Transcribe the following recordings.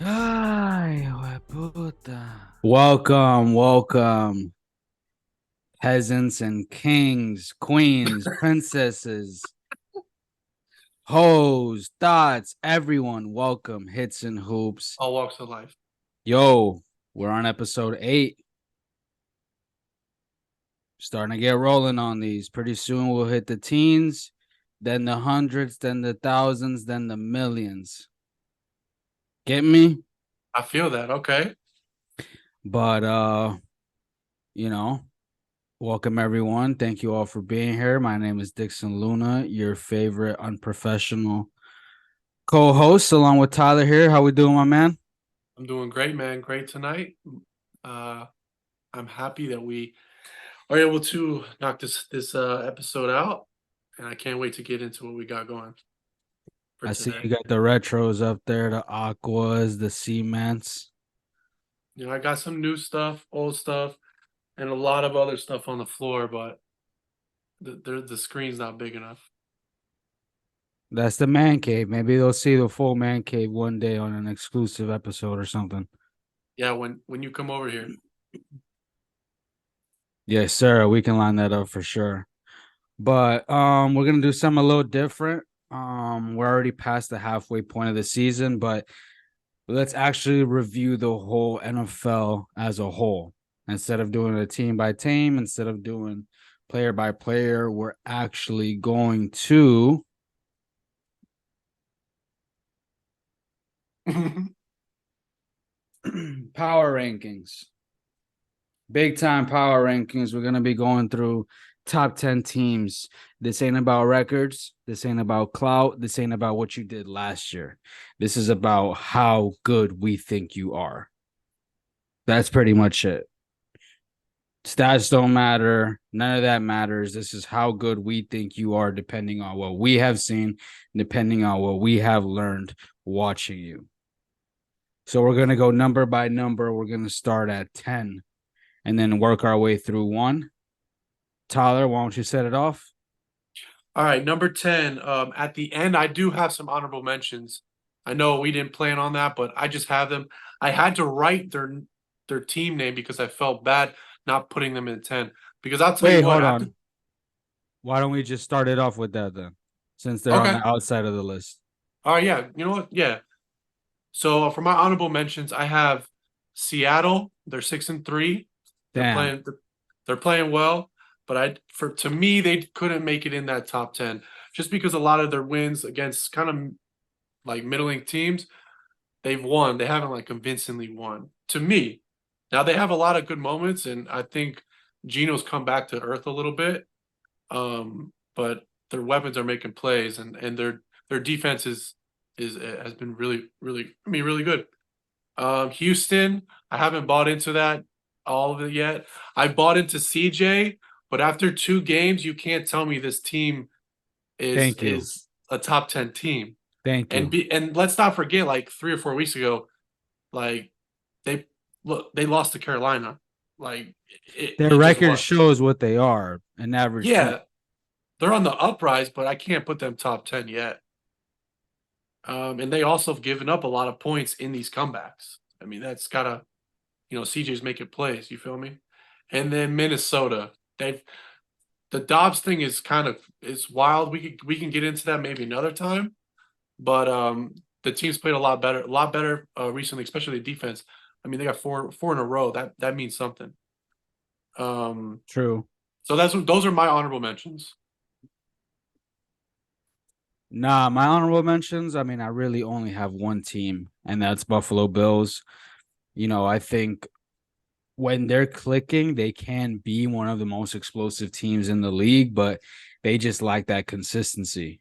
Ay, puta. Welcome, peasants and kings, queens, princesses, hoes, thoughts, everyone. Welcome, hits and hoops. All walks of life. Yo, we're on episode 8. Starting to get rolling on these. Pretty soon we'll hit the teens, then the hundreds, then the thousands, then the millions. Get me? I feel that. Okay. But you know, welcome everyone. Thank you all for being here. My name is Dixon Luna, your favorite unprofessional co-host, along with Tyler here. How we doing, my man? I'm doing great, man. Great tonight. Uh, I'm happy that we are able to knock this episode out, and I can't wait to get into what we got going for I see today. you got the retros up there, the aquas, the cements. I got some new stuff, old stuff, and a lot of other stuff on the floor, but the screen's not big enough. That's the man cave. Maybe they'll see the full man cave one day on an exclusive episode or something. Yeah, when you come over here. Yes, sir. We can line that up for sure. But we're gonna do something a little different. We're already past the halfway point of the season, but let's actually review the whole NFL as a whole. Instead of doing it team by team, instead of doing player by player, we're actually going to power rankings. Big time power rankings. We're going to be going through top 10 teams. This ain't about records. This ain't about clout. This ain't about what you did last year. This is about how good we think you are. That's pretty much it. Stats don't matter. None of that matters. This is how good we think you are, depending on what we have seen, depending on what we have learned watching you. So we're going to go number by number. We're going to start at 10 and then work our way through 1. Tyler, why don't you set it off? All right, number 10. At the end, I do have some honorable mentions. I know we didn't plan on that, but I just have them. I had to write their team name because I felt bad not putting them in 10. Because I'll tell you Wait, what, hold after on. Why don't we just start it off with that then? Since they're on okay. the outside of the list. All right, yeah. You know what? Yeah. So for my honorable mentions, I have Seattle. They're 6-3. They're Damn. playing they're playing well, but to me they couldn't make it in that top 10 just because a lot of their wins against kind of like middling teams, they've won. They haven't like convincingly won. To me. Now they have a lot of good moments, and I think Gino's come back to earth a little bit. But their weapons are making plays, and their defense is has been really good. Houston, I haven't bought into that all of it yet. I bought into CJ, but after 2 games, you can't tell me this team is Thank you. is a top 10 team. Thank you. And let's not forget, like 3 or 4 weeks ago, like they they lost to Carolina. Like Their it just record was. shows what they are, an average team. Yeah, they're on the uprise, but I can't put them top 10 yet. And they also have given up a lot of points in these comebacks. I mean, that's gotta, CJ's making plays. You feel me? And then Minnesota, they've the Dobbs thing is kind of is wild. We can get into that maybe another time. But the team's played a lot better recently, especially the defense. I mean, they got four in a row. That means something. Um, True. so those are my honorable mentions. Nah, my honorable mentions. I mean, I really only have one team, and that's Buffalo Bills. I think when they're clicking, they can be one of the most explosive teams in the league, but they just lack that consistency.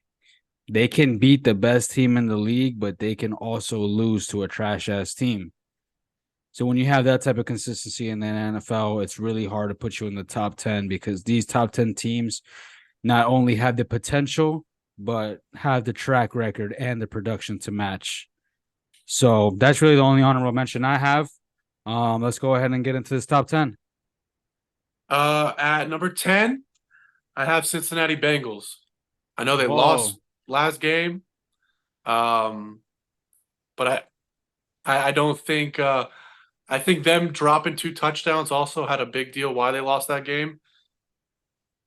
They can beat the best team in the league, but they can also lose to a trash ass team. So when you have that type of consistency in the NFL, it's really hard to put you in the top 10 because these top 10 teams not only have the potential, but have the track record and the production to match. So that's really the only honorable mention I have. Let's go ahead and get into this top 10. At number 10, I have Cincinnati Bengals. I know they Whoa. lost last game, um, but I don't think I think them dropping 2 touchdowns also had a big deal why they lost that game.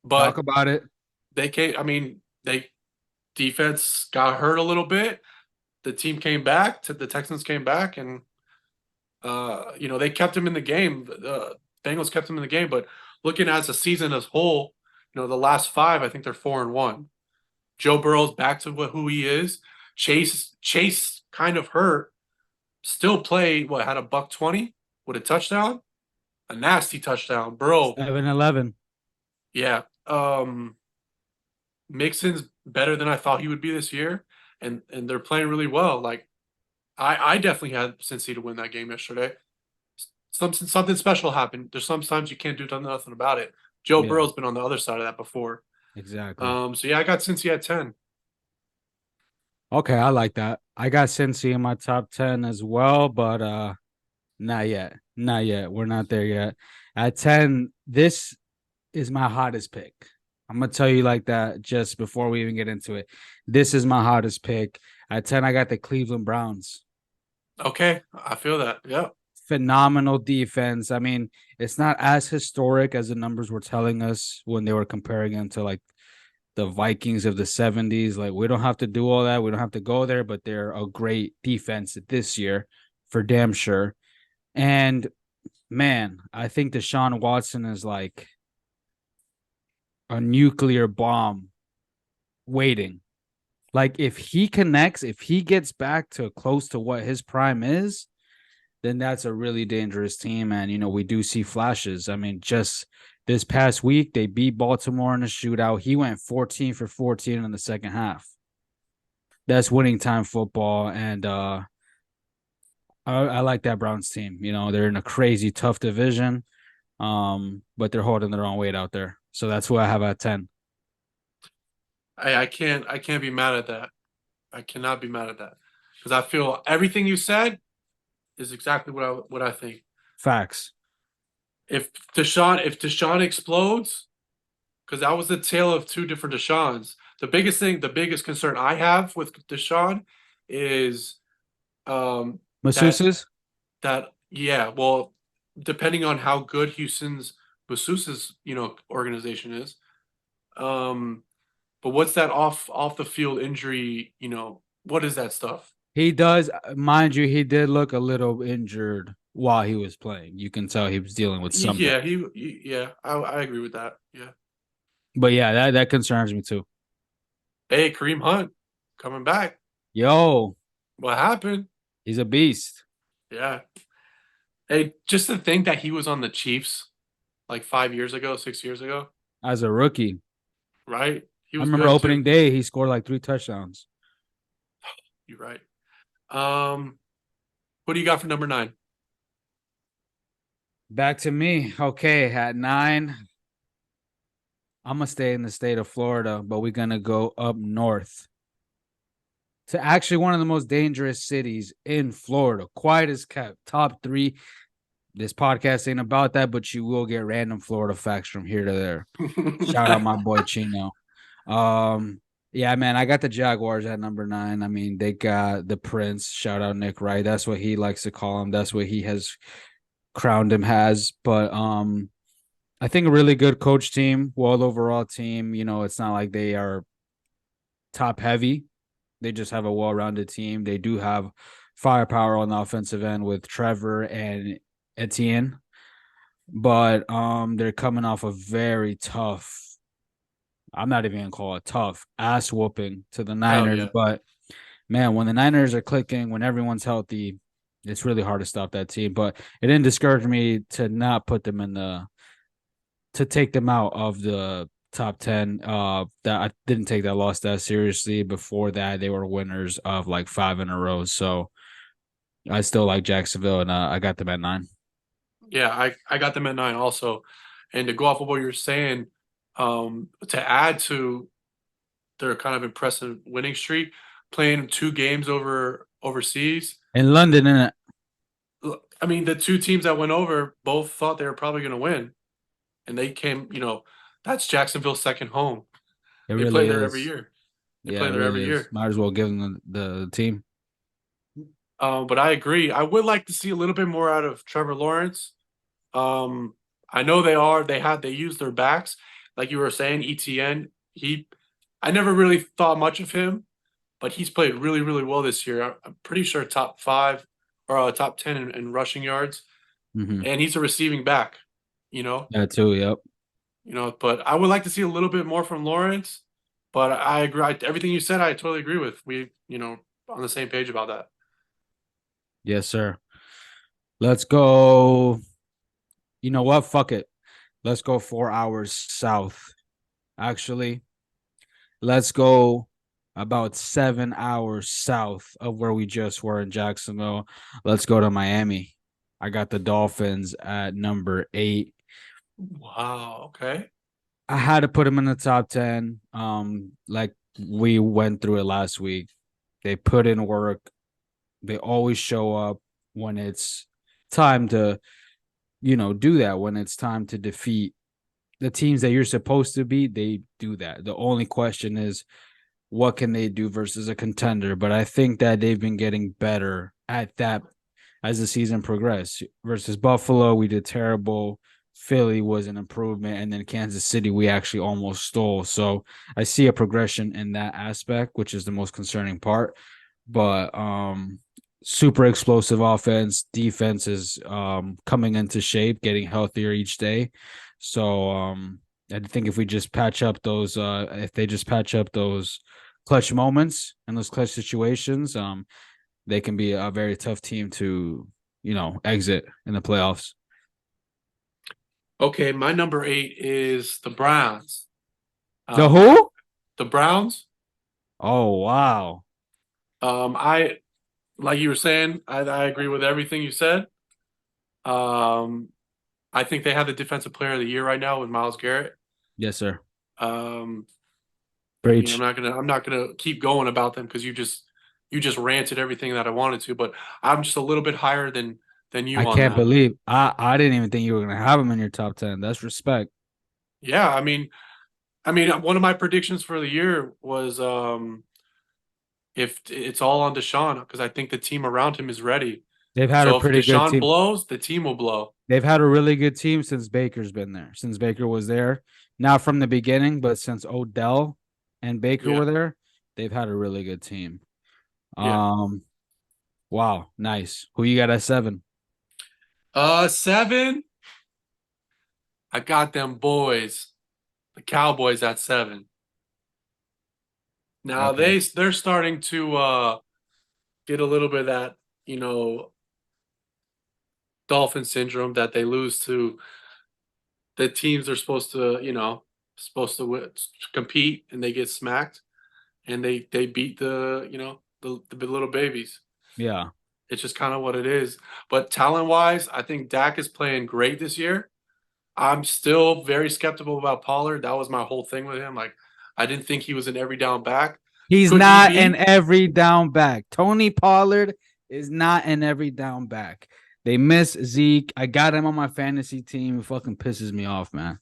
Talk But about it. they came, I mean, they defense got hurt a little bit. The team came back, the Texans came back, and they kept him in the game. The Bengals kept him in the game, but looking at the season as whole, the last five, I think they're 4-1. Joe Burrow's back to who he is. Chase kind of hurt, still played. What, had a buck 20 with a touchdown, a nasty touchdown, bro. 7-11. Yeah, Mixon's better than I thought he would be this year, and they're playing really well. Like I definitely had Cincy to win that game yesterday. Something special happened. There's sometimes you can't do nothing about it. Joe Yeah, Burrow's been on the other side of that before. exactly. So yeah, I got Cincy at 10. Okay, I like that. I got Cincy in my top 10 as well, but not yet. Not yet. We're not there yet. At 10, this is my hottest pick. I'm gonna tell you like that just before we even get into it. This is my hottest pick. At 10, I got the Cleveland Browns. Okay, I feel that. Yeah. Phenomenal defense. I mean, it's not as historic as the numbers were telling us when they were comparing them to like the Vikings of the 70s. Like, we don't have to do all that. We don't have to go there, but they're a great defense this year for damn sure. And man, I think Deshaun Watson is like a nuclear bomb waiting. Like, if he connects, if he gets back to close to what his prime is, then that's a really dangerous team. And, we do see flashes. I mean, just this past week, they beat Baltimore in a shootout. He went 14 for 14 in the second half. That's winning time football. And I like that Browns team. They're in a crazy tough division, but they're holding their own weight out there. So that's who I have at 10. I can't be mad at that. I cannot be mad at that because I feel everything you said is exactly what I think. Facts. If Deshaun explodes, because that was the tale of two different Deshaun's. The biggest concern I have with Deshaun is that Masseuses? yeah, well, depending on how good Houston's Masseuse's organization is, um, but what's that off the field injury? What is that stuff? He does, mind you, he did look a little injured while he was playing. You can tell he was dealing with something. Yeah, yeah, I agree with that. Yeah. But yeah, that concerns me too. Hey, Kareem Hunt coming back. Yo, What happened? he's a beast Yeah. Hey, just to think that he was on the Chiefs like 5 years ago, 6 years ago, as a rookie. right? He I was remember good too. opening day, he scored like 3 touchdowns. You're right. Um, what do you got for number 9? Back to me. Okay, at 9, I'm gonna stay in the state of Florida, but we're gonna go up north to actually one of the most dangerous cities in Florida. Quiet as kept, top 3. This podcast ain't about that, but you will get random Florida facts from here to there. Shout out my boy Chino. Yeah, man, I got the Jaguars at number 9. I mean, they got the Prince. Shout out Nick Wright. That's what he likes to call him. That's what he has crowned him as. But I think a really good coach team, well overall team. It's not like they are top heavy. They just have a well-rounded team. They do have firepower on the offensive end with Trevor and Etienne, but they're coming off a very tough. I'm not even gonna call it tough ass whooping to the Hell Niners, yeah. but man, when the Niners are clicking, when everyone's healthy, it's really hard to stop that team. But it didn't discourage me to not put them to take them out of the top 10. That I didn't take that loss that seriously. Before that, they were winners of like 5 in a row. So I still like Jacksonville, and I got them at 9. Yeah, I got them at 9 also. And to go off of what you're saying, to add to their kind of impressive winning streak, playing 2 games overseas. In London, innit? I mean, the 2 teams that went over both thought they were probably going to win, and they came. That's Jacksonville's second home. It They play really there every is. year. They Yeah, play it there every really is. year. Might as well give them the team. But I agree. I would like to see a little bit more out of Trevor Lawrence. Um, I know they use their backs, like you were saying. ETN, I never really thought much of him, but he's played really, really well this year. I'm pretty sure top five or top 10 in rushing yards, Mm-hmm. and he's a receiving back. You know, That too. Yep. but I would like to see a little bit more from Lawrence. But I agree. Everything you said, I totally agree with. On the same page about that. Yes, sir. Let's go. You know what? Fuck it. Let's go 4 hours south. Actually, let's go about 7 hours south of where we just were in Jacksonville. Let's go to Miami. I got the Dolphins at number 8. Wow. Okay. I had to put them in the top 10. Like we went through it last week. They put in work. They always show up when it's time to, do that. When it's time to defeat the teams that you're supposed to beat, they do that. The only question is what can they do versus a contender? But I think that they've been getting better at that as the season progressed. Versus Buffalo, we did terrible. Philly was an improvement, and then Kansas City, we actually almost stole. So I see a progression in that aspect, which is the most concerning part. But super explosive offense, defense is coming into shape, getting healthier each day. So I think if we just patch up those, if they just patch up those clutch moments and those clutch situations, they can be a very tough team to, exit in the playoffs. Okay, my number 8 is the Browns. The Um, I, who? the Browns. Oh wow. I like you were saying. I agree with everything you said. Um, I think they have the Defensive Player of the Year right now with Myles Garrett. Yes, sir. Um, Breach. I'm not gonna keep going about them because you just ranted everything that I wanted to, but I'm just a little bit higher than I you on can't them. believe I didn't even think you were gonna have them in your top 10. That's respect. Yeah, I mean, one of my predictions for the year was if it's all on Deshaun because I think the team around him is ready. They've had a So if pretty good Deshaun team. blows, the team will blow. They've had a really good team since Baker's been there. Since Baker was there, not from the beginning, but since Odell and Baker Yeah, were there, they've had a really good team. yeah. Um, wow, nice. Who you got at 7? 7. I got them boys, the Cowboys at 7. Now Okay. they're starting to get a little bit of that, you know, Dolphin syndrome that they lose to the teams they're supposed to compete and they get smacked and they beat the little babies. Yeah. It's just kind of what it is. But talent wise, I think Dak is playing great this year. I'm still very skeptical about Pollard. That was my whole thing with him. Like, I didn't think he was an every down back. He's Could he not an be? every down back. Tony Pollard is not an every down back. They miss Zeke. I got him on my fantasy team. It fucking pisses me off, man.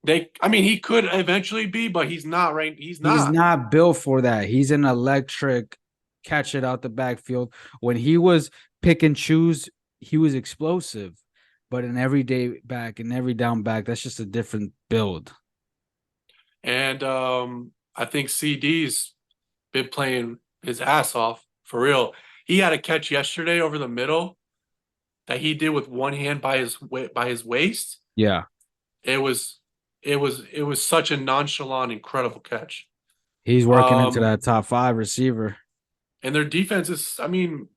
I mean, he could eventually be, but he's not right. He's He's not. not built for that. He's an electric catch it out the backfield. When he was pick and choose, he was explosive. But an everyday back and every down back, that's just a different build. And I think CD's been playing his ass off for real. He had a catch yesterday over the middle that he did with one hand by his waist. Yeah. It was it was such a nonchalant, incredible catch. He's working into Um, that top 5 receiver. and their defense is, I mean,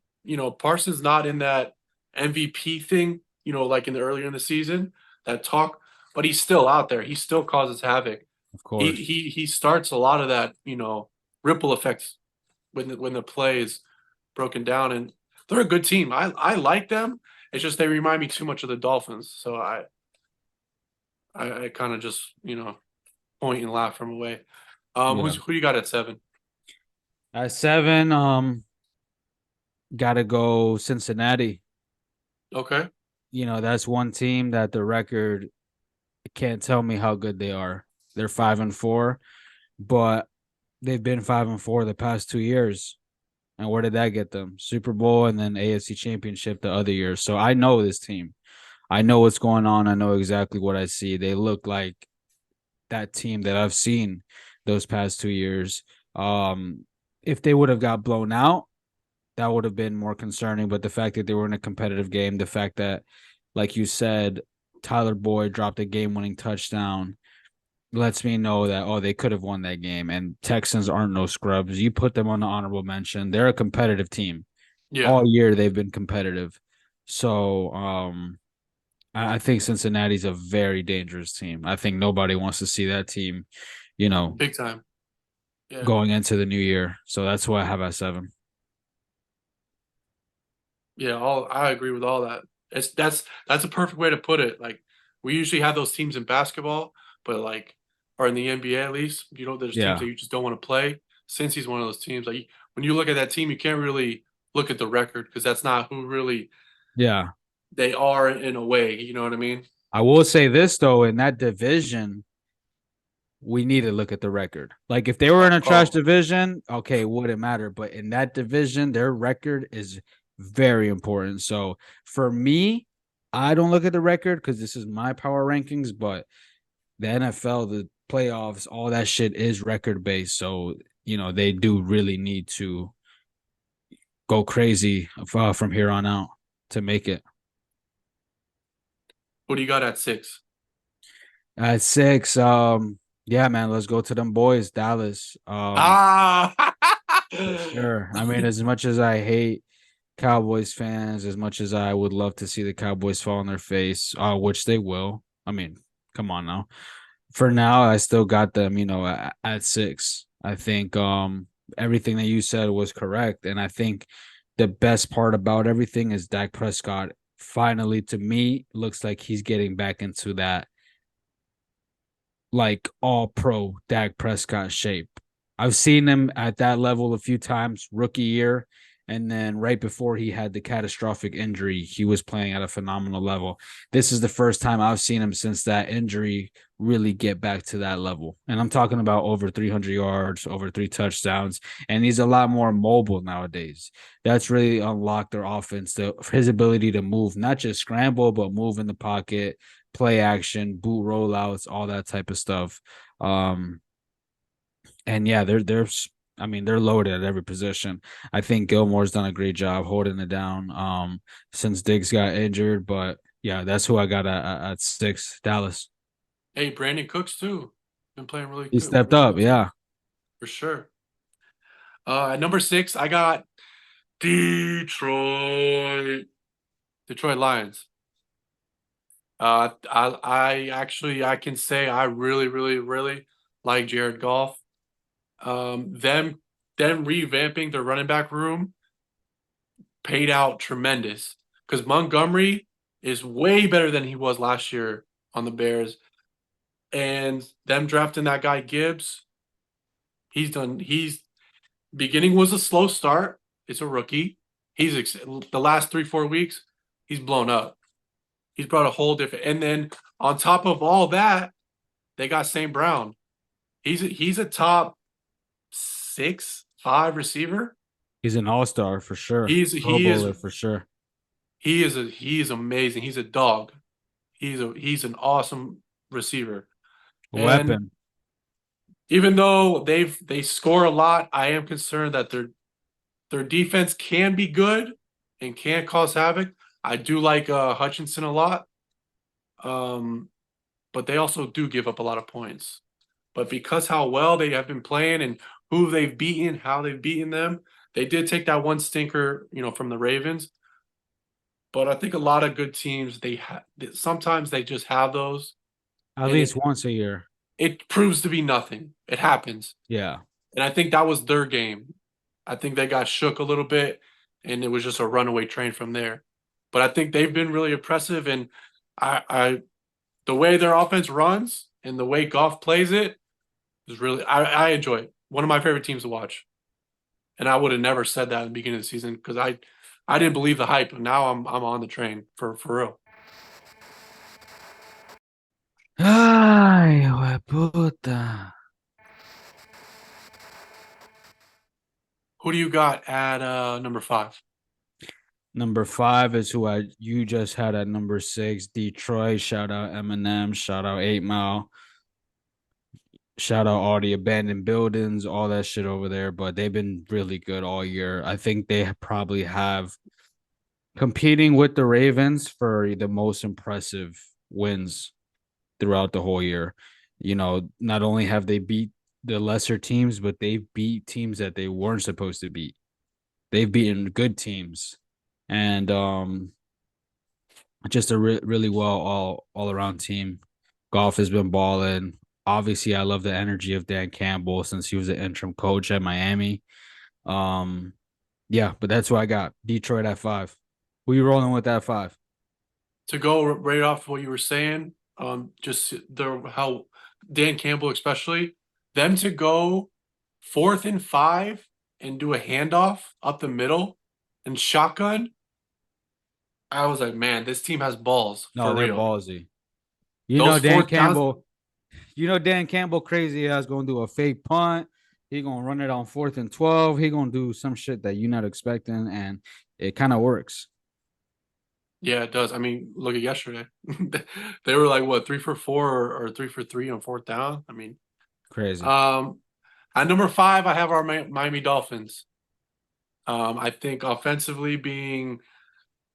Parsons not in that MVP thing, like in the earlier in the season, that talk, but he's still out there. He still causes havoc. Of He course. he he starts a lot of that, ripple effects when the play is broken down, and they're a good team. I like them. It's just they remind me too much of the Dolphins, so I kind of just point and laugh from away. Yeah. Who you got at 7? At 7, gotta go Cincinnati. Okay. That's one team that the record can't tell me how good they are. They're 5-4, but they've been 5-4 the past 2 years. And where did that get them? Super Bowl and then AFC Championship the other year. So I know this team. I know what's going on. I know exactly what I see. They look like that team that I've seen those past 2 years. If they would have got blown out, that would have been more concerning. But the fact that they were in a competitive game, the fact that, like you said, Tyler Boyd dropped a game-winning touchdown lets me know that they could have won that game. And Texans aren't no scrubs. You put them on the honorable mention. They're a competitive team. Yeah, All year they've been competitive. So I think Cincinnati's a very dangerous team. I think nobody wants to see that team, you know, big time. Yeah, going into the new year. So that's who I have at 7. yeah. All I agree with all that. That's a perfect way to put it. Like we usually have those teams in basketball, but like or in the NBA at least, there's teams Yeah. that you just don't want to play. Since he's one of those teams, like when you look at that team, you can't really look at the record because that's not who really Yeah. they are in a way. You know what I mean? I will say this though, in that division, we need to look at the record. Like if they were in a trash Oh, division, okay, it wouldn't matter. But in that division, their record is very important. So for me, I don't look at the record because this is my power rankings, but the NFL, the playoffs, all that shit is record based. So, they do really need to go crazy from here on out to make it. what do you got at 6? At 6, yeah, man, let's go to them boys, Dallas. Ah, For sure. I mean, as much as I hate Cowboys fans, as much as I would love to see the Cowboys fall on their face, which they will. I mean, come on now. For now, I still got them, at 6. I think everything that you said was correct. And I think the best part about everything is Dak Prescott finally, to me, looks like he's getting back into that like all pro Dak Prescott shape. I've seen him at that level a few times, rookie year. And then right before he had the catastrophic injury, he was playing at a phenomenal level. This is the first time I've seen him since that injury really get back to that level. And I'm talking about over 300 yards, over 3 touchdowns. And he's a lot more mobile nowadays. That's really unlocked their offense, his ability to move, not just scramble, but move in the pocket, play action, boot rollouts, all that type of stuff. And yeah, they're loaded at every position. I think Gilmore's done a great job holding it down since Diggs got injured. But yeah, that's who I got at 6, Dallas. hey, Brandon Cooks too. Been playing really He good, stepped really up, good too, yeah. for sure. At number 6, I got Detroit, Detroit Lions. I actually I can say I really, really, really like Jared Goff. Them revamping their running back room paid out tremendous because Montgomery is way better than he was last year on the Bears, and them drafting that guy Gibbs, he's done. He's beginning was a slow start. It's a rookie. The last 3-4 weeks, he's blown up. He's brought a whole different. And then on top of all that, they got St. Brown. He's a top 6-5 receiver. He's an all-star for sure. He's Pro he is bowler for sure. he is amazing. He's a dog. He's an awesome receiver. And Weapon. even though they score a lot, I am concerned that their defense can be good and can cause havoc. I do like Hutchinson a lot, but they also do give up a lot of points. But because how well they have been playing and who they've beaten, how they've beaten them, they did take that one stinker, from the Ravens. But I think a lot of good teams sometimes they just have those, At and least once a year. it proves to be nothing. It happens, Yeah. and I think that was their game. I think they got shook a little bit, and it was just a runaway train from there. But I think they've been really impressive, and I the way their offense runs and the way Goff plays it is really I enjoy it. One of my favorite teams to watch. And I would have never said that in the beginning of the season because I didn't believe the hype. Now I'm on the train for real. Ay, puta. Who do you got at number 5? Number 5 is who you just had at number 6, Detroit. Shout out Eminem. Shout out 8 Mile. Shout out all the abandoned buildings, all that shit over there. But they've been really good all year. I think they probably have competing with the Ravens for the most impressive wins throughout the whole year. Not only have they beat the lesser teams, but they beat teams that they weren't supposed to beat. They've beaten good teams, and just a really well all around team. Golf has been balling. Obviously, I love the energy of Dan Campbell since he was an interim coach at Miami. Um, yeah, but that's what I got. Detroit at 5. Who you rolling with at 5? To go right off what you were saying, just how Dan Campbell especially, them to go 4th and 5 and do a handoff up the middle and shotgun. I was like, man, this team has balls No, for they're real. ballsy. Those Dan 4th downs, Campbell. Dan Campbell crazy ass gonna do a fake punt. He gonna run it on 4th and 12. He gonna do some shit that you're not expecting, and it kind of works. yeah, it does. I mean, look at yesterday. They were like what 3 for 4 or 3 for 3 on 4th down. I mean, Crazy. at number 5, I have our Miami Dolphins. I think offensively being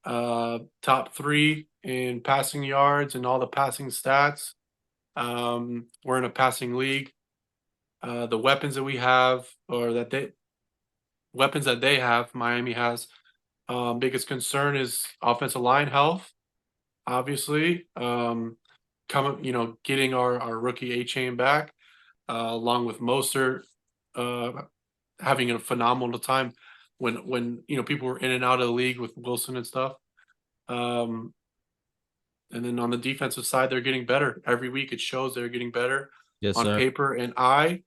top 3 in passing yards and all the passing stats. We're in a passing league. The weapons that we have, or that they weapons that they have, Miami has. Biggest concern is offensive line health. Obviously, getting our rookie A-Chain back, along with Mostert, having a phenomenal time when people were in and out of the league with Wilson and stuff. And then on the defensive side, they're getting better every week. It shows they're getting better Yes, on sir. paper. And I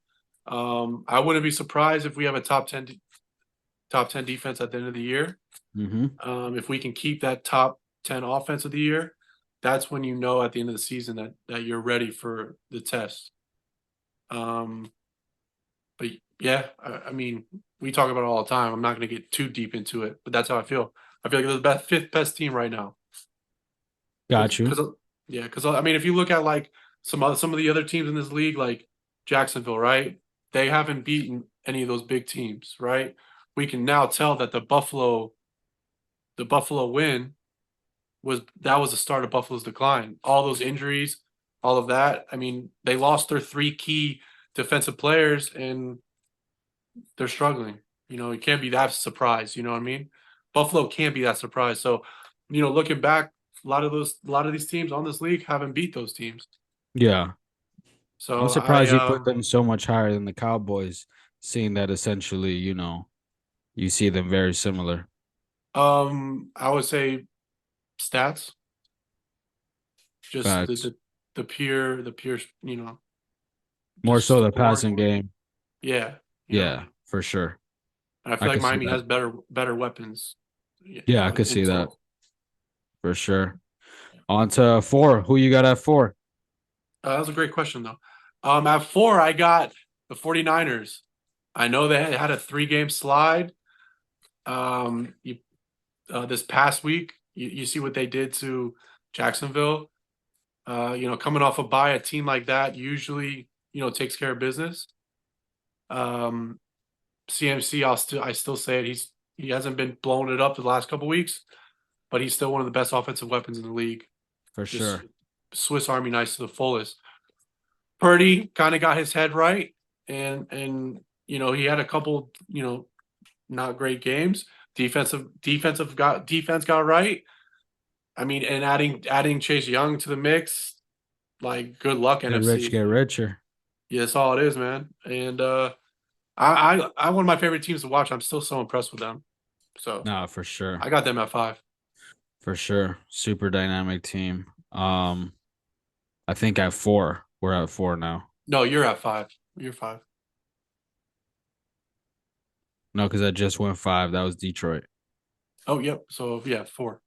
wouldn't be surprised if we have a top 10 defense at the end of the year. Mm-hmm. If we can keep that top 10 offense of the year, that's when you know at the end of the season that you're ready for the test. But yeah, I mean, we talk about it all the time. I'm not going to get too deep into it, but that's how I feel. I feel like they're the best 5th best team right now. Got you. Because I mean, if you look at like some of the other teams in this league, like Jacksonville, right? They haven't beaten any of those big teams, right? We can now tell that the Buffalo win was the start of Buffalo's decline. All those injuries, all of that. I mean, they lost their 3 key defensive players and they're struggling. You can't be that surprised. You know what I mean? Buffalo can't be that surprised. So, looking back, a lot of these teams on this league haven't beat those teams. Yeah. I'm So surprised you put them so much higher than the Cowboys, seeing that essentially, you see them very similar. I would say stats, just Facts. the pure, More just so the scoring. passing game. Yeah, Yeah, for sure. And I feel I like could see Miami has that. better weapons. Yeah, I could see that Total. for sure. On to 4. Who you got at 4? That was a great question though. At 4, I got the 49ers. I know they had a 3-game slide. This past week, you see what they did to Jacksonville. Coming off a bye, a team like that usually, takes care of business. CMC, I still say it. He hasn't been blowing it up the last couple weeks, but he's still one of the best offensive weapons in the league. For Just sure. Swiss Army knife to the fullest. Purdy kind of got his head right, and he had a couple not great games. Defense got right. I mean, and adding Chase Young to the mix, like good luck Get rich, NFC. get richer. Yeah, that's all it is, man. And I one of my favorite teams to watch. I'm still so impressed with them. So Nah, for sure. I got them at 5. For sure. Super dynamic team. I think at 4. We're at 4 now. No, you're at 5. You're 5. No, because I just went 5. That was Detroit. Oh, yep. So yeah, 4.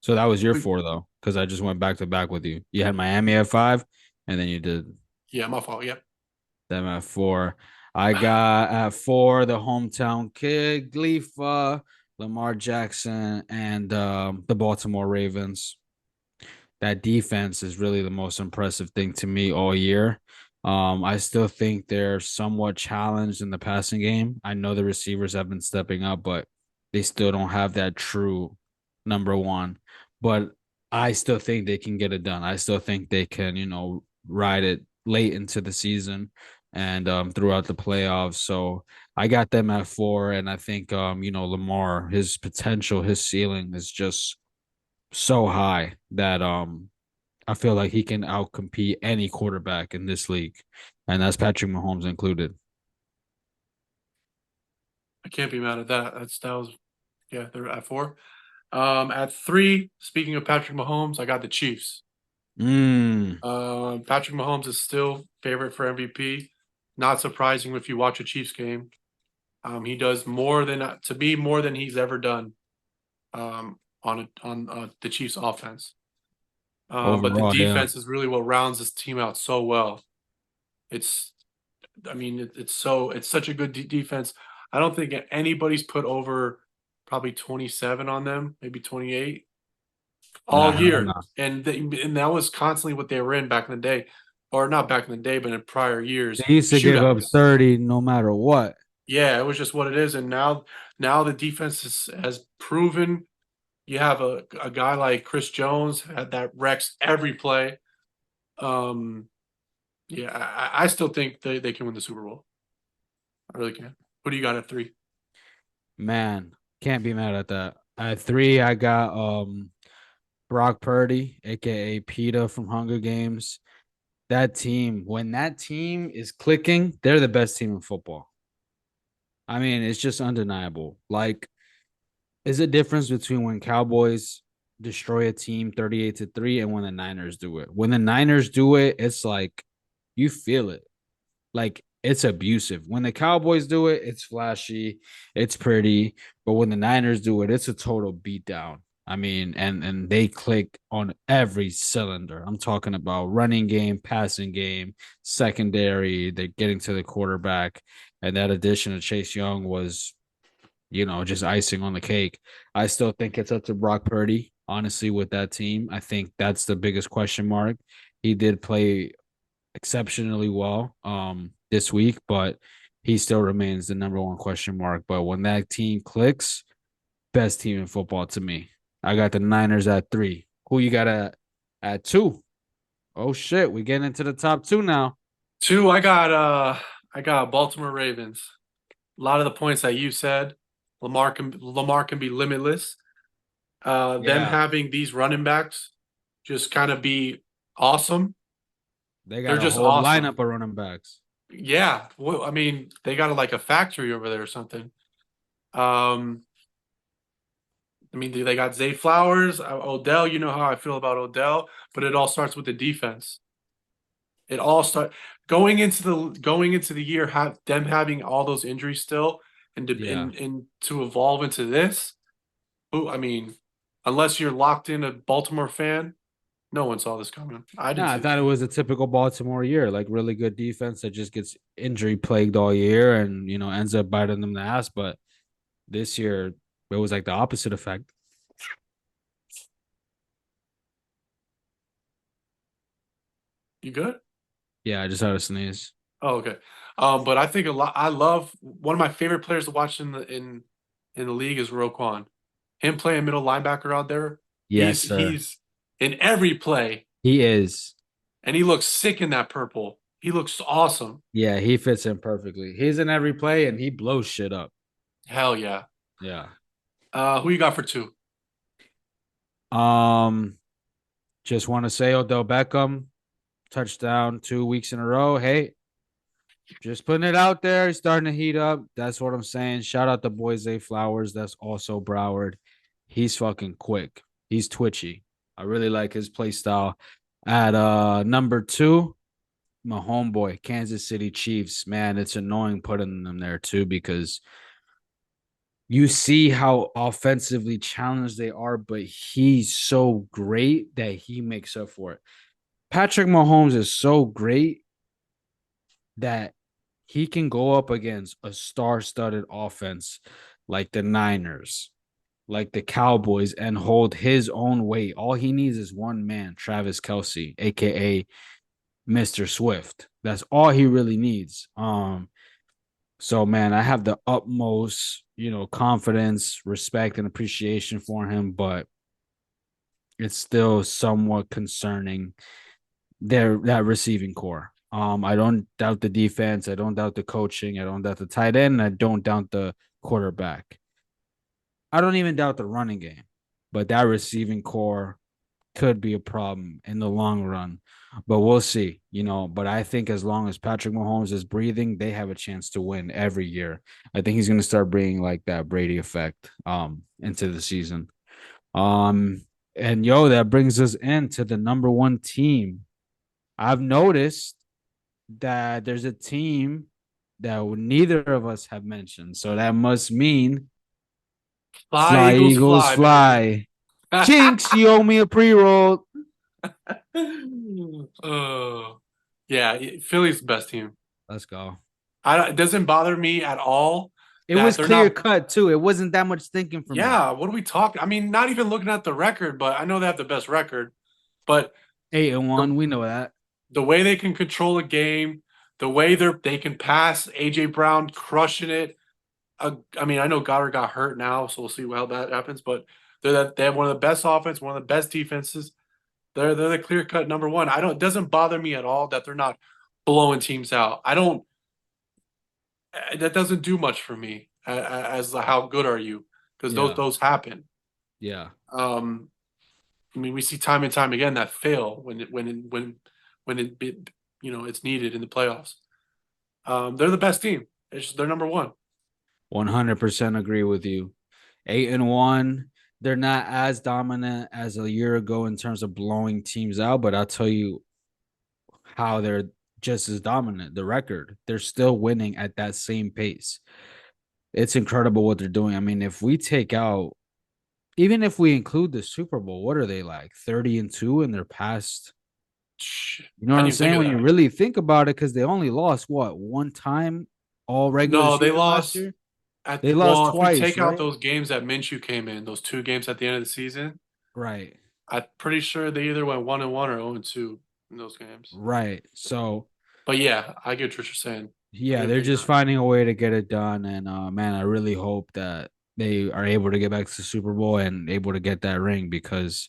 So that was your 4 though, because I just went back to back with you. You had Miami at 5, and then you did Yeah, my fault. Yep. them at 4. I got at 4 the hometown kid, Gleefa, Lamar Jackson, and the Baltimore Ravens. That defense is really the most impressive thing to me all year. I still think they're somewhat challenged in the passing game. I know the receivers have been stepping up, but they still don't have that true number one. But I still think they can get it done. I still think they can, ride it late into the season and throughout the playoffs. So I got them at 4, and I think Lamar, his potential, his ceiling is just so high that I feel like he can outcompete any quarterback in this league, and that's Patrick Mahomes included. I can't be mad at that. That was yeah, they're at 4. At 3, speaking of Patrick Mahomes, I got the Chiefs. Mm, Patrick Mahomes is still favorite for MVP. Not surprising if you watch a Chiefs game. He does more than to me more than he's ever done on the Chiefs offense. But the overall, yeah. defense is really what rounds this team out so well. It's, I mean, it's such a good defense. I don't think anybody's put over probably 27 on them, maybe 28 all Nah, year, nah. and that was constantly what they were in back in the day, or not back in the day, but in prior years, They used to give up shootouts. 30 no matter what. Yeah, it was just what it is, and now the defense has proven. You have a guy like Chris Jones that wrecks every play. Um, yeah, I still think they can win the Super Bowl. I really can. Who do you got at 3? Man, can't be mad at that. At 3, I got Brock Purdy, aka PETA from Hunger Games. That team, when that team is clicking, they're the best team in football. I mean, it's just undeniable. Like, is a difference between when Cowboys destroy a team 38-3 and when the Niners do it. When the Niners do it, it's like you feel it. Like it's abusive. When the Cowboys do it, it's flashy, it's pretty, but when the Niners do it, it's a total beatdown. I mean, and they click on every cylinder. I'm talking about running game, passing game, secondary, they're getting to the quarterback. And that addition of Chase Young was, just icing on the cake. I still think it's up to Brock Purdy, honestly, with that team. I think that's the biggest question mark. He did play exceptionally well this week, but he still remains the number one question mark. But when that team clicks, best team in football to me. I got the Niners at 3. Who you got at 2? Oh shit, we getting into the top 2 now. 2, I got Baltimore Ravens. A lot of the points that you said, Lamar can be limitless. Them Yeah, having these running backs just kind of be awesome. they They're got a just whole awesome. lineup of running backs. Yeah, well, I mean, they got like a factory over there or something. Um, I mean, they got Zay Flowers, Odell. You know how I feel about Odell, but it all starts with the defense. It all start going into the year, have them having all those injuries still, and Yeah. to evolve into this. Who I mean, unless you're locked in a Baltimore fan, no one saw this coming. I No, didn't I see this thought it coming. was a typical Baltimore year, like really good defense that just gets injury plagued all year and ends up biting them in the ass. But this year it was like the opposite effect. You good? Yeah, I just had a sneeze. Oh, okay. But I think a lot. I love one of my favorite players to watch in the league is Roquan. Him playing middle linebacker out there. Yes, sir. He's in every play, He is. and he looks sick in that purple. He looks awesome. Yeah, he fits in perfectly. He's in every play and he blows shit up. Hell yeah. Yeah. Who you got for 2? Um, just want to say Odell Beckham touchdown 2 weeks in a row. Hey, just putting it out there. He's starting to heat up. That's what I'm saying. Shout out the boy Zay Flowers. That's also Broward. He's fucking quick. He's twitchy. I really like his play style. At number 2, my homeboy, Kansas City Chiefs. Man, it's annoying putting them there too because you see how offensively challenged they are, but he's so great that he makes up for it. Patrick Mahomes is so great that he can go up against a star-studded offense like the Niners, like the Cowboys, and hold his own weight. All he needs is one man, Travis Kelce, aka Mr. Swift. That's all he really needs. So man, I have the utmost, confidence, respect, and appreciation for him, but it's still somewhat concerning that receiving core. I don't doubt the defense, I don't doubt the coaching, I don't doubt the tight end, I don't doubt the quarterback. I don't even doubt the running game, but that receiving core could be a problem in the long run. But we'll see, But I think as long as Patrick Mahomes is breathing, they have a chance to win every year. I think he's going to start bringing like that Brady effect into the season. And that brings us into the number one team. I've noticed that there's a team that neither of us have mentioned. So that must mean Fly, fly, Eagles, Eagles, fly, baby. fly. Jinx, you owe me a pre-roll. Yeah, Philly's the best team. Let's go. It doesn't bother me at all. It was clear cut too. It wasn't that much thinking for me. Yeah, what are we talking? I mean, not even looking at the record, but I know they have the best record. But 8-1, we know that. The way they can control a game, the way they can pass, AJ Brown crushing it. I mean, I know Goddard got hurt now, so we'll see how that happens. But they have one of the best offense, one of the best defenses. They're the clear cut number one. It doesn't bother me at all that they're not blowing teams out. That doesn't do much for me as how good are you, because those happen. Yeah. I mean, we see time and time again that fail when it's needed in the playoffs. They're the best team. They're number one. 100% agree with you. 8-1. They're not as dominant as a year ago in terms of blowing teams out, but I'll tell you how they're just as dominant. The record, they're still winning at that same pace. It's incredible what they're doing. I mean, if we take out, even if we include the Super Bowl, what are they like? 30-2 in their past. You know what I'm saying? When you really think about it, because they only lost one time all regular. No, they lost. Last year? They lost twice. If we take out those games that Minshew came in, those 2 games at the end of the season, right? I'm pretty sure they either went 1-1 or 0-2 in those games. Right. So, but yeah, I get what you're saying. Yeah, they're just finding a way to get it done, and man, I really hope that they are able to get back to the Super Bowl and able to get that ring, because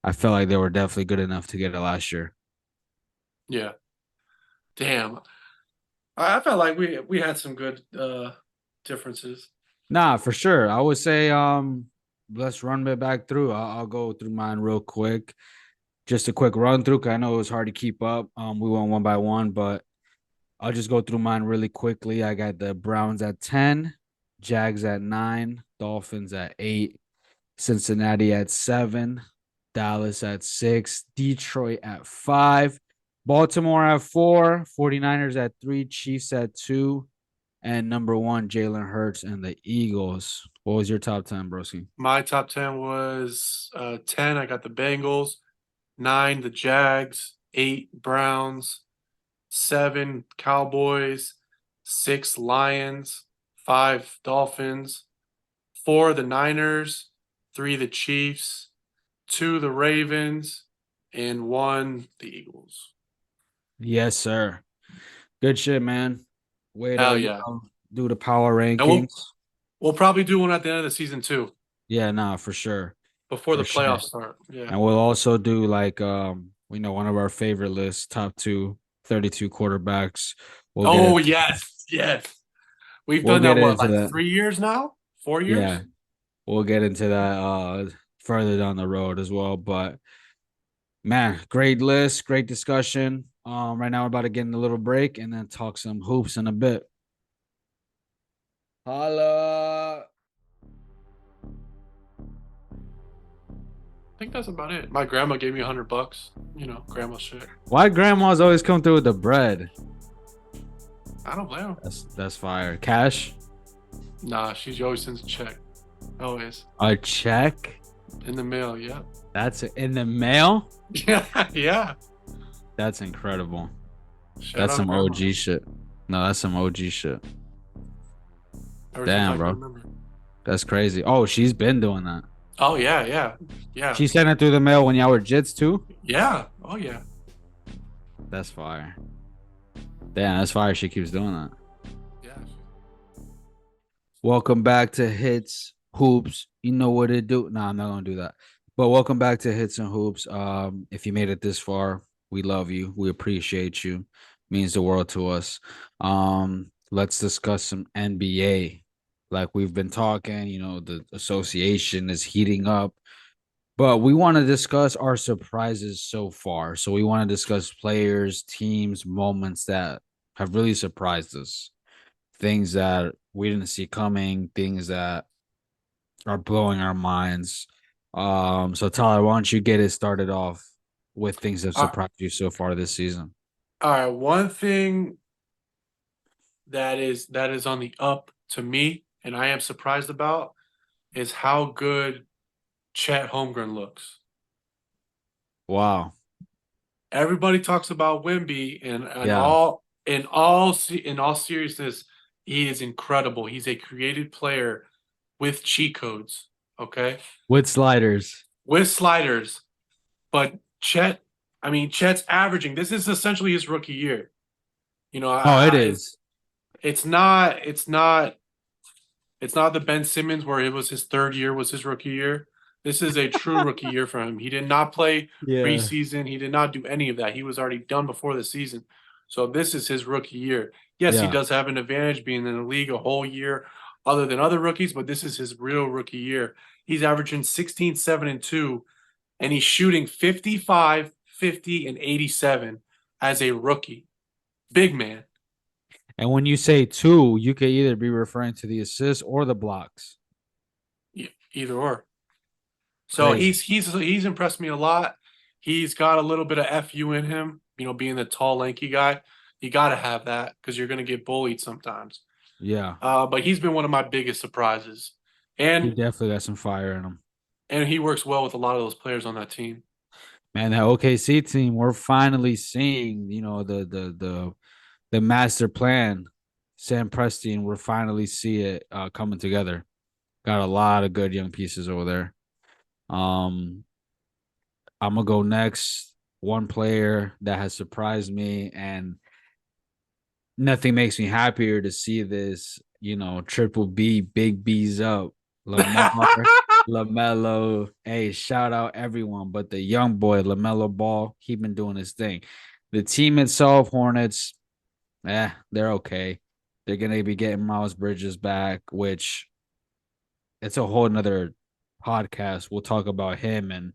I felt like they were definitely good enough to get it last year. Yeah. Damn. I felt like we had some good differences. Nah, for sure. I would say let's run it back through. I'll go through mine real quick. Just a quick run through, because I know it was hard to keep up. We went one by one, but I'll just go through mine really quickly. I got the Browns at 10, Jags at 9, Dolphins at 8, Cincinnati at 7, Dallas at 6, Detroit at 5, Baltimore at 4, 49ers at 3, Chiefs at 2, and number 1, Jalen Hurts and the Eagles. What was your top 10, broski? My top 10 was 10. I got the Bengals, 9, the Jags, 8, Browns, 7, Cowboys, 6, Lions, 5, Dolphins, 4, the Niners, 3, the Chiefs, 2, the Ravens, and 1, the Eagles. Yes, sir. Good shit, man. Way to do the power rankings. We'll probably do one at the end of the season too. Yeah, nah, for sure. Before the playoffs start. Yeah. And we'll also do like one of our favorite lists, top 32 quarterbacks. Yes. We'll done that 3 years now? 4 years? Yeah. We'll get into that further down the road as well. But man, great list, great discussion. Right now we're about to get in a little break and then talk some hoops in a bit. Holla. I think that's about it. My grandma gave me $100. Grandma shit. Why grandmas always come through with the bread? I don't blame her. That's fire. Cash? Nah, she always sends a check. Always. A check? In the mail, yeah. That's in the mail? Yeah. That's incredible. That's some OG shit. No, that's some OG shit. Ever since I Damn, can bro. remember. That's crazy. Oh, she's been doing that. Oh yeah, yeah, yeah, She sent it through the mail when y'all were jits too? yeah. Oh yeah, That's fire. Damn, that's fire. She keeps doing that. yeah. Welcome back to Hits Hoops. You know what it do. Nah, I'm not gonna do that. But welcome back to Hits and Hoops. If you made it this far, we love you. We appreciate you. Means the world to us. Let's discuss some NBA. Like we've been talking, the association is heating up. But we want to discuss our surprises so far. So we want to discuss players, teams, moments that have really surprised us, things that we didn't see coming, things that are blowing our minds. So Tyler, why don't you get it started off with things that Uh, surprised you so far this season? all right. One thing that is on the up to me, and I am surprised about, is how good Chet Holmgren looks. Wow. Everybody talks about Wimby, and Yeah. in all seriousness, he is incredible. He's a creative player with cheat codes. Okay, With sliders. with sliders. But Chet's averaging. This is essentially his rookie year. You know, Oh, it it's is. it's not it's not it's not the Ben Simmons where it was his third year was his rookie year. This is a true rookie year for him. He did not play Yeah. preseason. He did not do any of that. He was already done before the season. So this is his rookie year. Yes, he Yeah. does have an advantage being in the league a whole year other than other rookies, but this is his real rookie year. He's averaging 16, 7, and 2, and he's shooting 55, 50, and 87 as a rookie. Big man. And when you say two, you could either be referring to the assists or the blocks. Either or. So Crazy. he's impressed me a lot. He's got a little bit of FU in him, being the tall, lanky guy. You got to have that because you're going to get bullied sometimes. Yeah. But he's been one of my biggest surprises, He and definitely got some fire in him. and he works well with a lot of those players on that team. Man, that OKC team, we're finally seeing, the master plan, Sam Presti, we're finally see it coming together. Got a lot of good young pieces over there. Um, I'm gonna go next. One player that has surprised me, and nothing makes me happier to see this. Triple B, big B's up, Lamar, Lamelo. Hey, shout out everyone, but the young boy Lamelo Ball, he been doing his thing. The team itself, Hornets, they're okay. They're gonna be getting Miles Bridges back, which it's a whole nother podcast. We'll talk about him and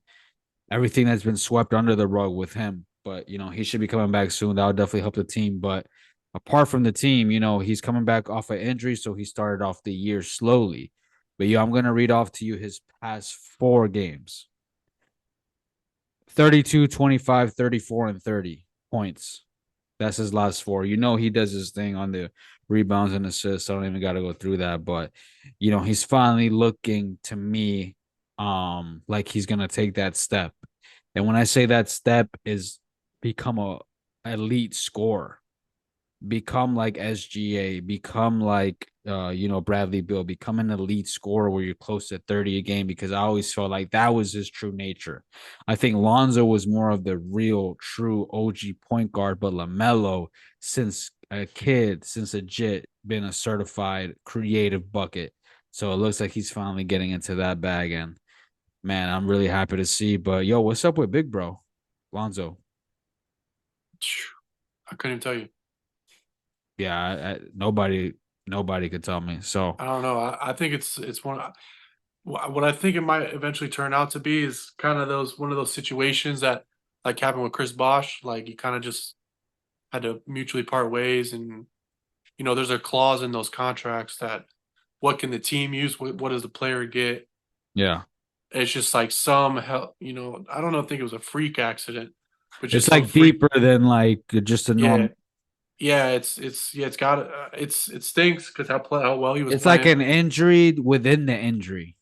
everything that's been swept under the rug with him. But he should be coming back soon. That'll definitely help the team. But apart from the team, he's coming back off an injury, so he started off the year slowly. But I'm gonna read off to you his past 4 games: 32, 25, 34, and 30 points. That's his last 4. He does his thing on the rebounds and assists. I don't even got to go through that, but he's finally looking to me like he's going to take that step. And when I say that step is become a elite scorer, become like SGA, become like Bradley Beal, become an elite scorer where you're close to 30 a game, because I always felt like that was his true nature. I think Lonzo was more of the real true OG point guard, but LaMelo, since a kid, since a jit, been a certified creative bucket. So it looks like he's finally getting into that bag, and man, I'm really happy to see. But yo, what's up with Big Bro Lonzo? I couldn't tell you. Yeah, nobody could tell me. So I don't know. I think it's what I think it might eventually turn out to be is kind of those one of those situations that like happened with Chris Bosh. Like you kind of just had to mutually part ways, and there's a clause in those contracts that what can the team use, what does the player get. yeah, It's just like some help, I don't know, I think it was a freak accident, but just it's some like freak. deeper than like just a Yeah, normal. yeah, it's got it stinks because how well he was It's like playing. an injury within the injury.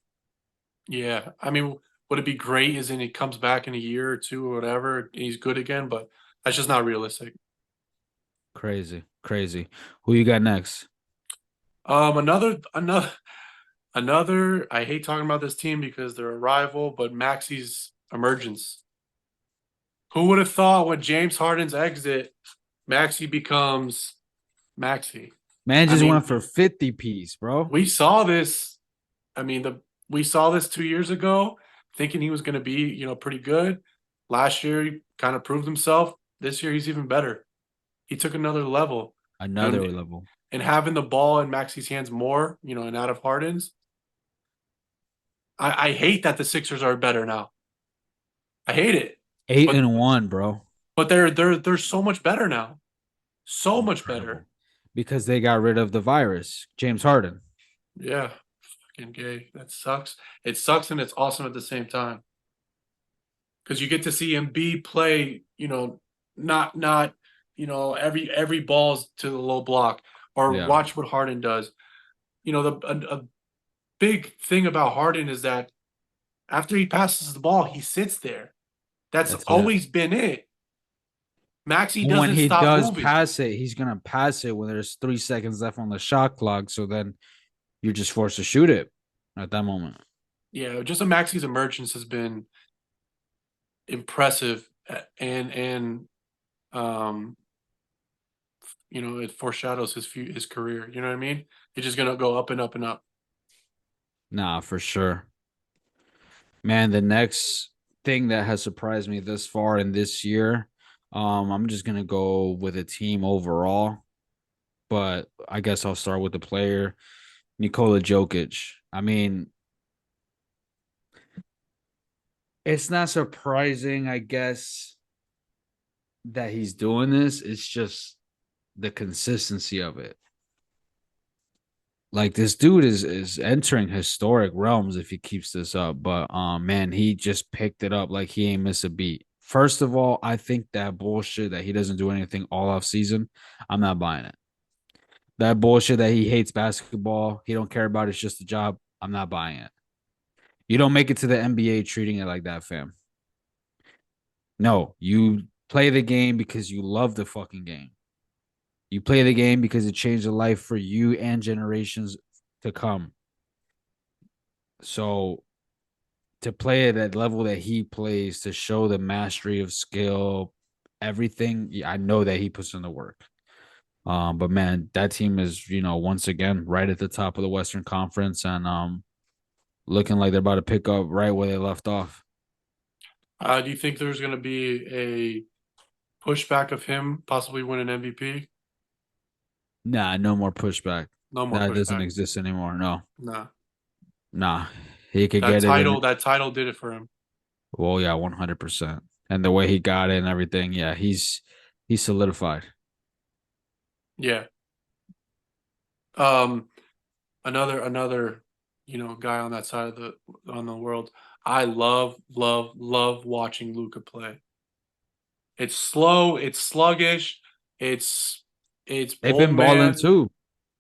Yeah, I mean, would it be great is in he comes back in a year or two or whatever, and he's good again, but that's just not realistic. Crazy. Crazy. Who you got next? Another. I hate talking about this team because they're a rival, but Maxey's emergence. Who would have thought with James Harden's exit, Maxey becomes Maxey? Man I just mean, went for 50 piece, bro. we saw this. I mean, we saw this 2 years ago, thinking he was going to be, pretty good. Last year, he kind of proved himself. This year, he's even better. He took another level. Another And, level. and having the ball in Maxey's hands more, and out of Harden's, I hate that the Sixers are better now. I hate it. Eight But and one, bro. but they're so much better now. So much Incredible. better. Because they got rid of the virus, James Harden. Yeah. Fucking gay. That sucks. It sucks and it's awesome at the same time. Because you get to see Embiid play, not every ball's to the low block, or Yeah, watch what Harden does. A big thing about Harden is that after he passes the ball, he sits there. That's that's it. always been it. Maxey And when doesn't he stop does moving. pass it, he's gonna pass it when there's 3 seconds left on the shot clock. So then you're just forced to shoot it at that moment. Yeah, just a Maxey's emergence has been impressive, and um, it foreshadows his career. You know what I mean? It's just gonna go up and up and up. Nah, for sure. Man, the next thing that has surprised me this far in this year, I'm just gonna go with a team overall, but I guess I'll start with the player, Nikola Jokic. I mean, it's not surprising, I guess, that he's doing this. It's just the consistency of it. Like this dude is entering historic realms if he keeps this up. But man, he just picked it up like he ain't miss a beat. First of all, I think that bullshit that he doesn't do anything all off season, I'm not buying it. That bullshit that he hates basketball, he don't care about it's just a job, I'm not buying it. You don't make it to the NBA treating it like that, fam. No, you play the game because you love the fucking game. You play the game because it changed the life for you and generations to come. So to play at that level that he plays, to show the mastery of skill, everything, yeah, I know that he puts in the work. But man, that team is, once again right at the top of the Western Conference and looking like they're about to pick up right where they left off. Do you think there's gonna be a pushback of him possibly winning MVP? Nah, no more pushback. No more That doesn't pushback. exist anymore. No, Nah. nah. He could That get it in. title, that title did it for him. Well, yeah, 100%. And the way he got it and everything, yeah, he's solidified. Yeah. Um, another, guy on that side of the world. I love watching Luka play. It's slow, it's sluggish, it's They've old been balling man. too.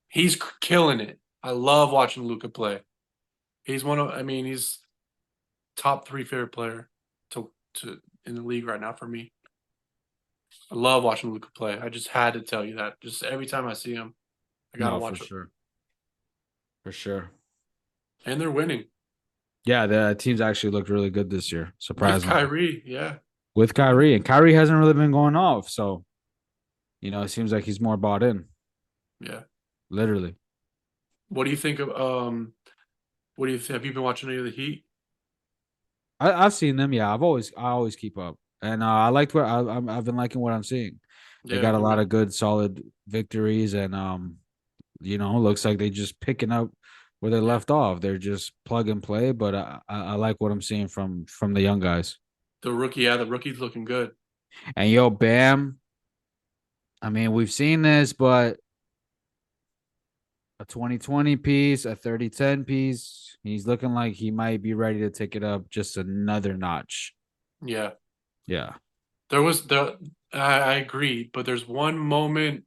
He's killing it. I love watching Luka play. He's top three favorite player to in the league right now for me. I love watching Luka play. I just had to tell you that. Just every time I see him, I gotta No, for watch it. sure. For sure. And they're winning Yeah, the teams actually looked really good this year, with surprisingly. Kyrie. Yeah, With Kyrie. And Kyrie hasn't really been going off. So, it seems like he's more bought in, yeah. literally. What do you think of What do you think? Have you been watching any of the Heat? I've seen them. Yeah, I always keep up. And I liked what I've been liking what I'm seeing. They Yeah, got a they're lot winning. of good, solid victories, and looks like they just picking up where they Yeah, left off. They're just plug and play, but I like what I'm seeing from the young guys. the rookie. Yeah, the rookie's looking good. And yo, Bam. I mean, we've seen this, but a 2020 piece, a 30-10 piece. He's looking like he might be ready to take it up just another notch. Yeah, Yeah. there was the. I agree, but there's one moment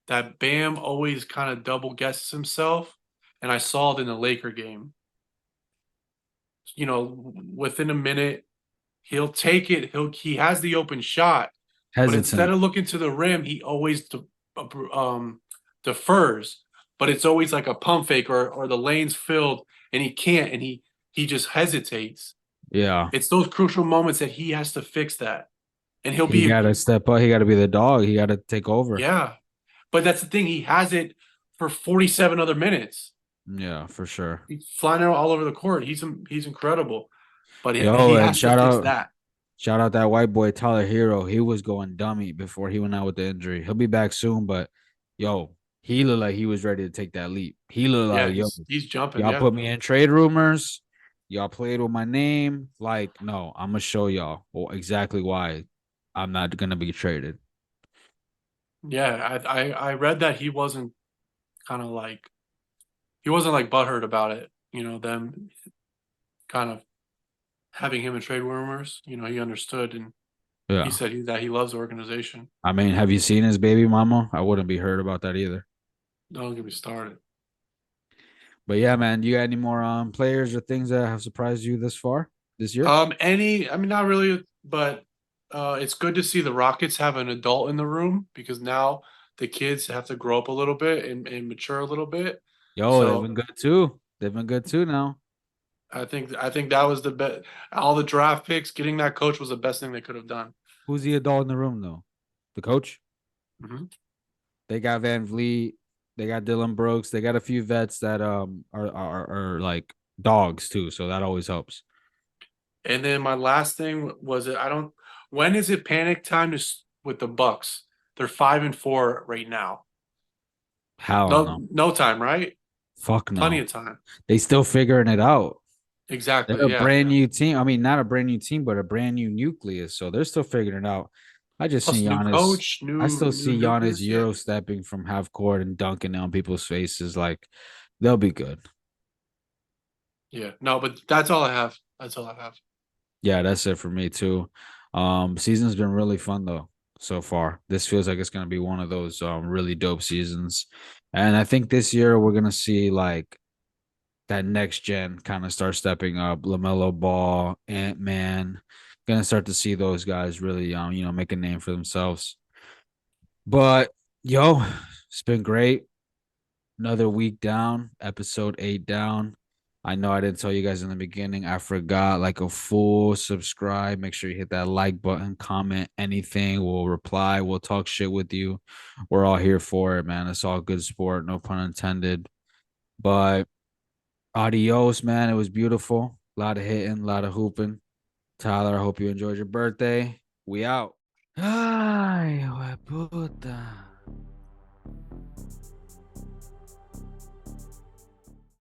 that Bam always kind of double guesses himself, and I saw it in the Laker game. Within a minute, he'll take it. He has the open shot, but instead Hesitant. of looking to the rim, he always um defers, but it's always like a pump fake or the lane's filled and he can't and he just hesitates. Yeah. It's those crucial moments that he has to fix that. And he'll He gotta be step up. He gotta be the dog. He gotta take over. yeah. But that's the thing, he has it for 47 other minutes. Yeah, for sure. He's flying out all over the court. He's incredible. But Yo, he and has to fix that. shout out that white boy Tyler Hero. He was going dummy before he went out with the injury. He'll be back soon, but yo, he looked like he was ready to take that leap. He looked Yeah, like, yo, he's jumping, y'all yeah. put me in trade rumors. Y'all played with my name. Like, no, I'm gonna show y'all exactly why I'm not gonna be traded. Yeah, I read that he wasn't kind of like he wasn't like butthurt about it, them kind of having him in trade rumors. He understood and he Yeah. said that he loves the organization. I mean, have you seen his baby mama? I wouldn't be hurt about that either. Don't get me started. But yeah, man, you got any more players or things that have surprised you this far this year? I mean, not really, but it's good to see the Rockets have an adult in the room because now the kids have to grow up a little bit and mature a little bit. Yo, they've been So good too. They've been good too now. I think that was the best. All the draft picks, getting that coach was the best thing they could have done. Who's the adult in the room though? The coach? Hmm. They got Van Vliet. They got Dylan Brooks. They got a few vets that are like dogs too. So that always helps. And then my last thing was I don't. When is it panic time with the Bucks? They're 5-4 right now. Hell no. No time, right? Fuck Plenty no. of time. They still figuring it out. They're Exactly. a Yeah. brand new team. I mean, not a brand new team, but a brand new nucleus. So they're still figuring it out. I just Plus see new Giannis. coach, I new still new see Giannis nucleus. Yeah. Euro stepping from half court and dunking on people's faces. Like they'll be good. Yeah. No, but that's all I have. That's all I have. Yeah, that's it for me too. Season's been really fun though so far. This feels like it's gonna be one of those really dope seasons. And I think this year we're gonna see like that next gen kind of start stepping up. Lamelo Ball, Ant-Man, gonna start to see those guys really make a name for themselves. But yo, it's been great. Another week down, episode 8 down. I know I didn't tell you guys in the beginning. I forgot, like a full subscribe. Make sure you hit that like button, comment anything. We'll reply. We'll talk shit with you. We're all here for it, man. It's all good sport, no pun intended. But adios, man. It was beautiful. A lot of hitting, a lot of hooping. Tyler, I hope you enjoyed your birthday. We out. Ay, puta.